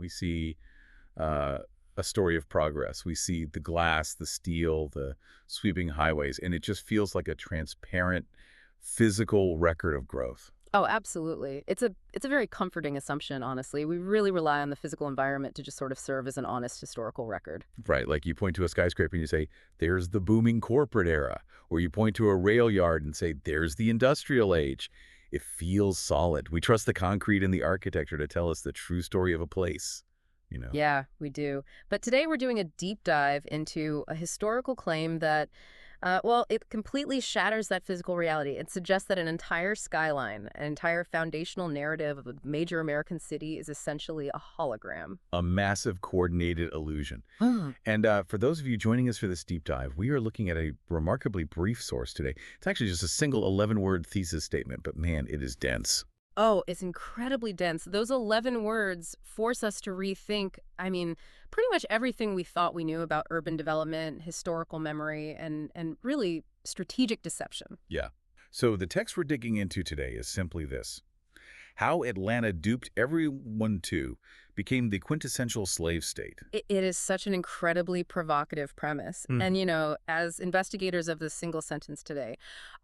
We see uh, a story of progress. We see the glass, the steel, the sweeping highways, and it just feels like a transparent, physical record of growth. Oh, absolutely. It's a very comforting assumption, honestly. We really rely on the physical environment to just sort of serve as an honest historical record. Right, like you point to a skyscraper and you say, there's the booming corporate era. Or you point to a rail yard and say, there's the industrial age. It feels solid. We trust the concrete and the architecture to tell us the true story of a place, you know? Yeah, we do. But today we're doing a deep dive into a historical claim that, well, it completely shatters that physical reality. It suggests that an entire skyline, an entire foundational narrative of a major American city is essentially a hologram. A massive coordinated illusion. Hmm. And for those of you joining us for this deep dive, we are looking at a remarkably brief source today. It's actually just a single 11-word thesis statement, but man, it is dense. Oh, it's incredibly dense. Those 11 words force us to rethink, pretty much everything we thought we knew about urban development, historical memory, and really strategic deception. Yeah. So the text we're digging into today is simply this. How Atlanta duped everyone to became the quintessential slave state. It is such an incredibly provocative premise. Hmm. And, as investigators of this single sentence today,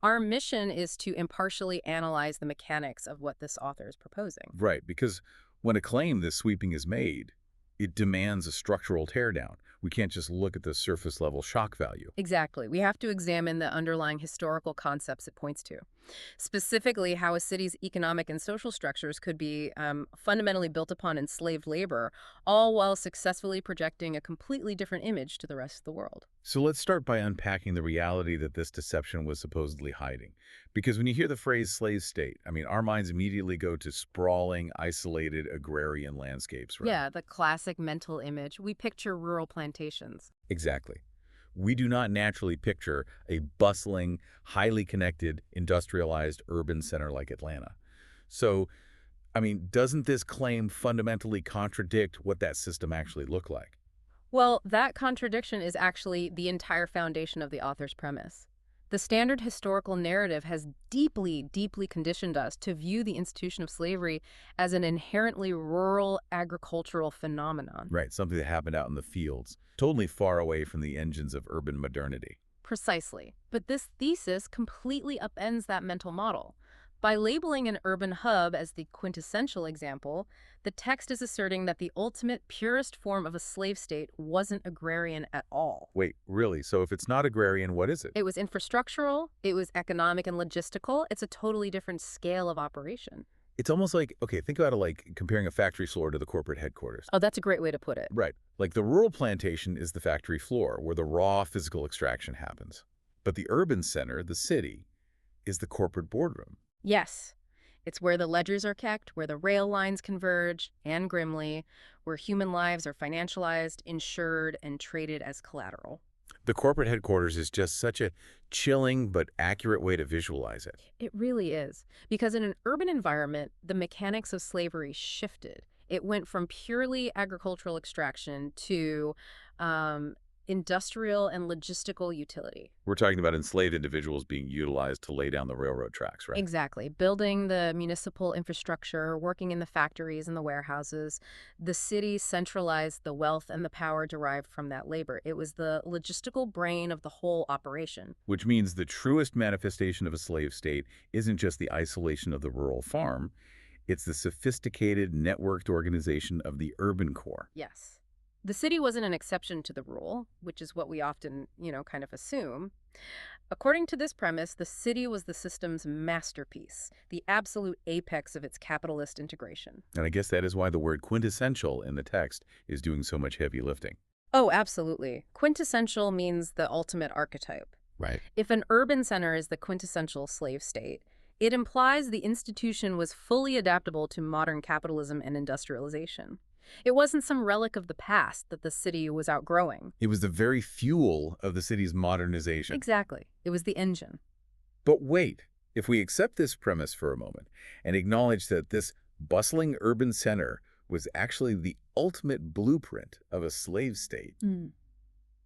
our mission is to impartially analyze the mechanics of what this author is proposing. Right, because when a claim this sweeping is made, it demands a structural teardown. We can't just look at the surface level shock value. Exactly. We have to examine the underlying historical concepts it points to. Specifically, how a city's economic and social structures could be fundamentally built upon enslaved labor, all while successfully projecting a completely different image to the rest of the world. So let's start by unpacking the reality that this deception was supposedly hiding. Because when you hear the phrase slave state, our minds immediately go to sprawling, isolated agrarian landscapes, right? Yeah, the classic mental image. We picture rural plantations. Exactly. We do not naturally picture a bustling, highly connected, industrialized urban center like Atlanta. So, doesn't this claim fundamentally contradict what that system actually looked like? Well, that contradiction is actually the entire foundation of the author's premise. The standard historical narrative has deeply, deeply conditioned us to view the institution of slavery as an inherently rural agricultural phenomenon. Right, something that happened out in the fields, totally far away from the engines of urban modernity. Precisely. But this thesis completely upends that mental model. By labeling an urban hub as the quintessential example, the text is asserting that the ultimate, purest form of a slave state wasn't agrarian at all. Wait, really? So if it's not agrarian, what is it? It was infrastructural, it was economic and logistical. It's a totally different scale of operation. It's almost like, okay, think about it like comparing a factory floor to the corporate headquarters. Oh, that's a great way to put it. Right. Like the rural plantation is the factory floor where the raw physical extraction happens. But the urban center, the city, is the corporate boardroom. Yes. It's where the ledgers are kept, where the rail lines converge, and grimly, where human lives are financialized, insured, and traded as collateral. The corporate headquarters is just such a chilling but accurate way to visualize it. It really is. Because in an urban environment, the mechanics of slavery shifted. It went from purely agricultural extraction to um, industrial and logistical utility. We're talking about enslaved individuals being utilized to lay down the railroad tracks, right? Exactly. Building the municipal infrastructure, working in the factories and the warehouses. The city centralized the wealth and the power derived from that labor. It was the logistical brain of the whole operation. Which means the truest manifestation of a slave state isn't just the isolation of the rural farm, it's the sophisticated, networked organization of the urban core. Yes. The city wasn't an exception to the rule, which is what we often, kind of assume. According to this premise, the city was the system's masterpiece, the absolute apex of its capitalist integration. And I guess that is why the word quintessential in the text is doing so much heavy lifting. Oh, absolutely. Quintessential means the ultimate archetype. Right. If an urban center is the quintessential slave state, it implies the institution was fully adaptable to modern capitalism and industrialization. It wasn't some relic of the past that the city was outgrowing. It was the very fuel of the city's modernization. Exactly. It was the engine. But wait, if we accept this premise for a moment and acknowledge that this bustling urban center was actually the ultimate blueprint of a slave state,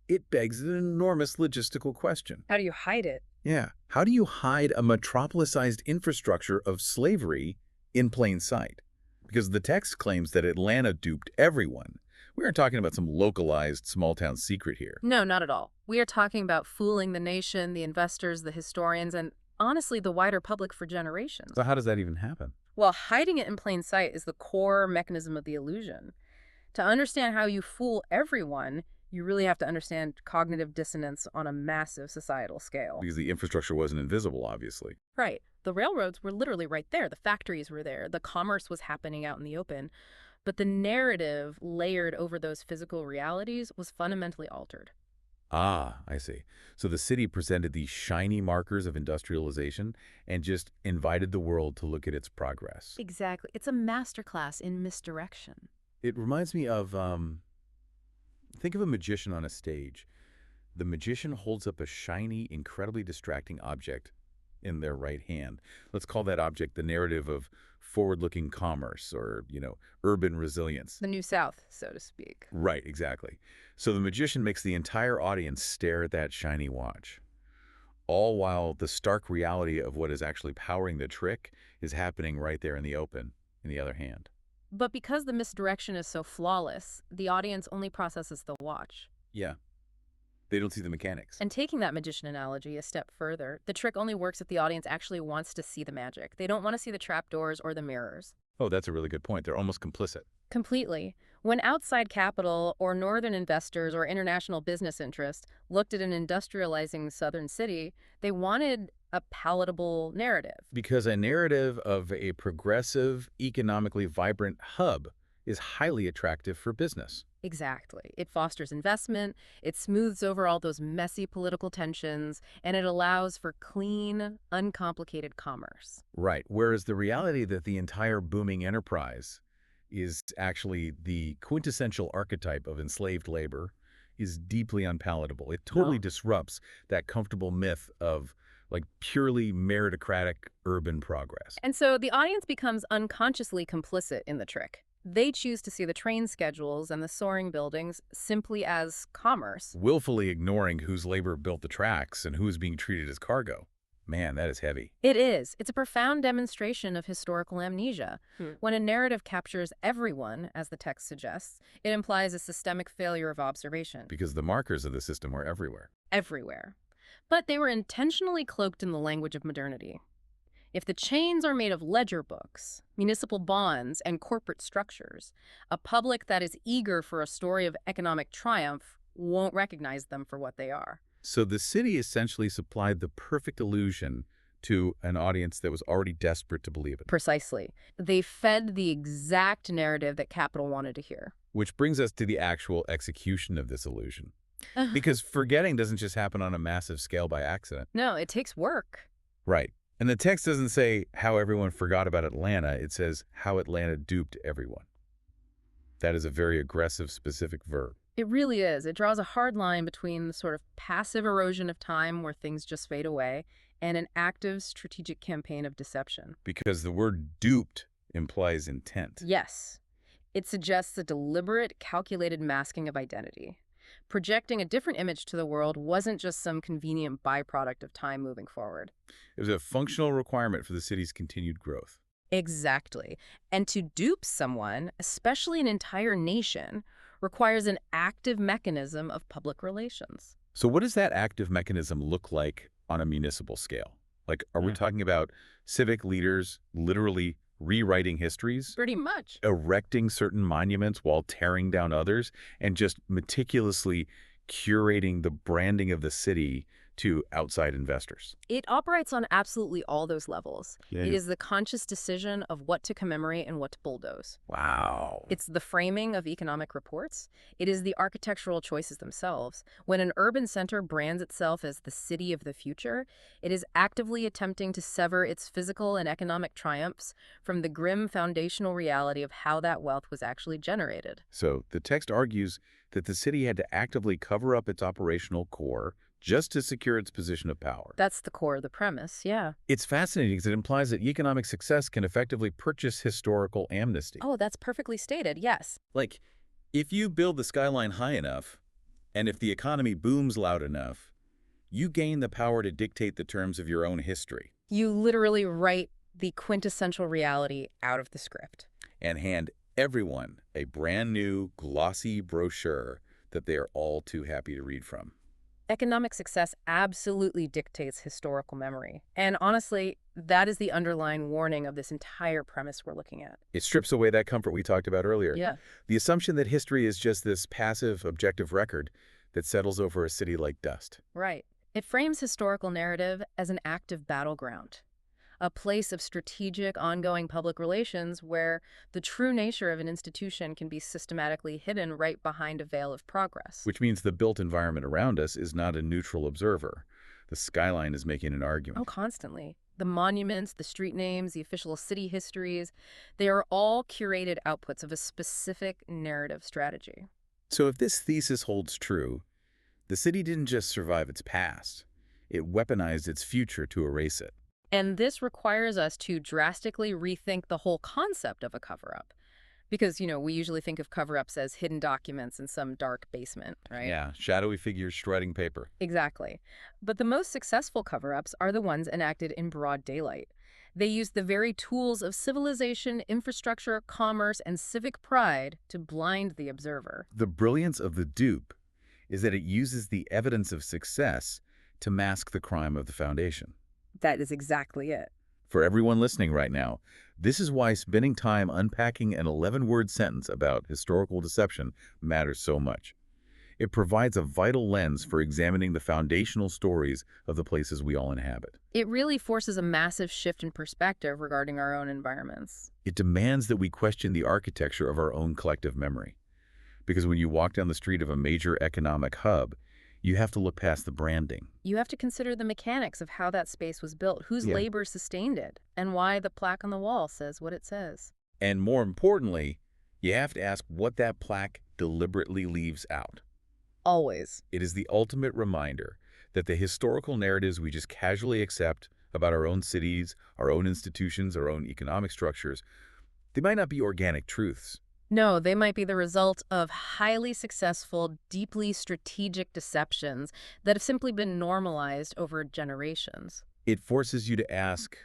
it begs an enormous logistical question. How do you hide it? Yeah, how do you hide a metropolisized infrastructure of slavery in plain sight? because the text claims that Atlanta duped everyone. We aren't talking about some localized small-town secret here. No, not at all. We are talking about fooling the nation, the investors, the historians, and honestly, the wider public for generations. So how does that even happen? Well, hiding it in plain sight is the core mechanism of the illusion. To understand how you fool everyone, you really have to understand cognitive dissonance on a massive societal scale. Because the infrastructure wasn't invisible, obviously. Right. The railroads were literally right there. The factories were there. The commerce was happening out in the open. But the narrative layered over those physical realities was fundamentally altered. Ah, I see. So the city presented these shiny markers of industrialization and just invited the world to look at its progress. Exactly. It's a masterclass in misdirection. It reminds me of, think of a magician on a stage. The magician holds up a shiny, incredibly distracting object in their right hand. Let's call that object the narrative of forward-looking commerce or, urban resilience. The New South, so to speak. Right, exactly. So the magician makes the entire audience stare at that shiny watch, all while the stark reality of what is actually powering the trick is happening right there in the open, in the other hand. But because the misdirection is so flawless, the audience only processes the watch. Yeah. They don't see the mechanics. And taking that magician analogy a step further, the trick only works if the audience actually wants to see the magic. They don't want to see the trapdoors or the mirrors. Oh, that's a really good point. They're almost complicit. Completely. When outside capital or northern investors or international business interests looked at an industrializing southern city, they wanted a palatable narrative. Because a narrative of a progressive, economically vibrant hub is highly attractive for business. Exactly. It fosters investment, it smooths over all those messy political tensions, and it allows for clean, uncomplicated commerce. Right. Whereas the reality that the entire booming enterprise is actually the quintessential archetype of enslaved labor is deeply unpalatable. It totally disrupts that comfortable myth of purely meritocratic urban progress. And so the audience becomes unconsciously complicit in the trick. They choose to see the train schedules and the soaring buildings simply as commerce. Willfully ignoring whose labor built the tracks and who is being treated as cargo. Man, that is heavy. It is. It's a profound demonstration of historical amnesia. When a narrative captures everyone, as the text suggests, it implies a systemic failure of observation. Because the markers of the system were everywhere. Everywhere. But they were intentionally cloaked in the language of modernity. If the chains are made of ledger books, municipal bonds, and corporate structures, a public that is eager for a story of economic triumph won't recognize them for what they are. So the city essentially supplied the perfect illusion to an audience that was already desperate to believe it. Precisely. They fed the exact narrative that capital wanted to hear. Which brings us to the actual execution of this illusion. Because forgetting doesn't just happen on a massive scale by accident. No, it takes work. Right. And the text doesn't say how everyone forgot about Atlanta. It says how Atlanta duped everyone. That is a very aggressive, specific verb. It really is. It draws a hard line between the sort of passive erosion of time where things just fade away and an active strategic campaign of deception. Because the word duped implies intent. Yes. It suggests a deliberate, calculated masking of identity. Projecting a different image to the world wasn't just some convenient byproduct of time moving forward. It was a functional requirement for the city's continued growth. Exactly. And to dupe someone, especially an entire nation, requires an active mechanism of public relations. So what does that active mechanism look like on a municipal scale? Are we talking about civic leaders literally rewriting histories? Pretty much. Erecting certain monuments while tearing down others, and just meticulously curating the branding of the city to outside investors? It operates on absolutely all those levels. Yeah. It is the conscious decision of what to commemorate and what to bulldoze. Wow. It's the framing of economic reports. It is the architectural choices themselves. When an urban center brands itself as the city of the future, it is actively attempting to sever its physical and economic triumphs from the grim foundational reality of how that wealth was actually generated. So the text argues that the city had to actively cover up its operational core just to secure its position of power. That's the core of the premise, yeah. It's fascinating because it implies that economic success can effectively purchase historical amnesty. Oh, that's perfectly stated, yes. If you build the skyline high enough, and if the economy booms loud enough, you gain the power to dictate the terms of your own history. You literally write the quintessential reality out of the script. and hand everyone a brand new, glossy brochure that they are all too happy to read from. Economic success absolutely dictates historical memory. And honestly, that is the underlying warning of this entire premise we're looking at. It strips away that comfort we talked about earlier. Yeah. The assumption that history is just this passive, objective record that settles over a city like dust. Right. It frames historical narrative as an active battleground, a place of strategic, ongoing public relations where the true nature of an institution can be systematically hidden right behind a veil of progress. Which means the built environment around us is not a neutral observer. The skyline is making an argument. Oh, constantly. The monuments, the street names, the official city histories, they are all curated outputs of a specific narrative strategy. So if this thesis holds true, the city didn't just survive its past. It weaponized its future to erase it. And this requires us to drastically rethink the whole concept of a cover-up. Because, we usually think of cover-ups as hidden documents in some dark basement, right? Yeah, shadowy figures shredding paper. Exactly. But the most successful cover-ups are the ones enacted in broad daylight. They use the very tools of civilization, infrastructure, commerce, and civic pride to blind the observer. The brilliance of the dupe is that it uses the evidence of success to mask the crime of the foundation. That is exactly it. For everyone listening right now, this is why spending time unpacking an 11-word sentence about historical deception matters so much. It provides a vital lens for examining the foundational stories of the places we all inhabit. It really forces a massive shift in perspective regarding our own environments. It demands that we question the architecture of our own collective memory. Because when you walk down the street of a major economic hub, you have to look past the branding. You have to consider the mechanics of how that space was built, whose labor sustained it, and why the plaque on the wall says what it says. And more importantly, you have to ask what that plaque deliberately leaves out. Always. It is the ultimate reminder that the historical narratives we just casually accept about our own cities, our own institutions, our own economic structures, they might not be organic truths. No, they might be the result of highly successful, deeply strategic deceptions that have simply been normalized over generations. It forces you to ask,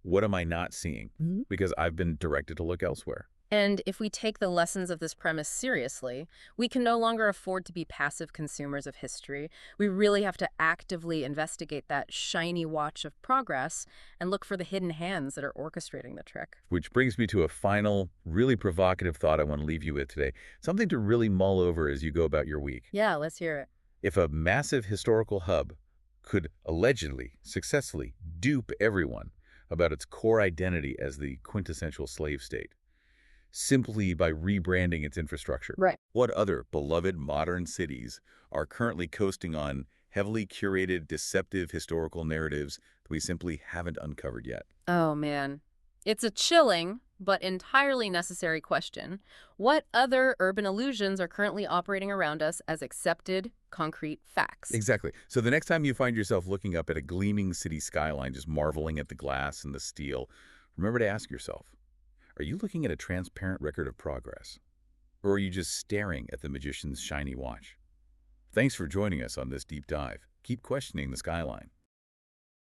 what am I not seeing? Because I've been directed to look elsewhere. And if we take the lessons of this premise seriously, we can no longer afford to be passive consumers of history. We really have to actively investigate that shiny watch of progress and look for the hidden hands that are orchestrating the trick. Which brings me to a final, really provocative thought I want to leave you with today. Something to really mull over as you go about your week. Yeah, let's hear it. If a massive historical hub could allegedly, successfully dupe everyone about its core identity as the quintessential slave state, simply by rebranding its infrastructure. Right. What other beloved modern cities are currently coasting on heavily curated, deceptive historical narratives that we simply haven't uncovered yet? Oh, man. It's a chilling but entirely necessary question. What other urban illusions are currently operating around us as accepted, concrete facts? Exactly. So the next time you find yourself looking up at a gleaming city skyline, just marveling at the glass and the steel, remember to ask yourself, are you looking at a transparent record of progress? Or are you just staring at the magician's shiny watch? Thanks for joining us on this deep dive. Keep questioning the skyline.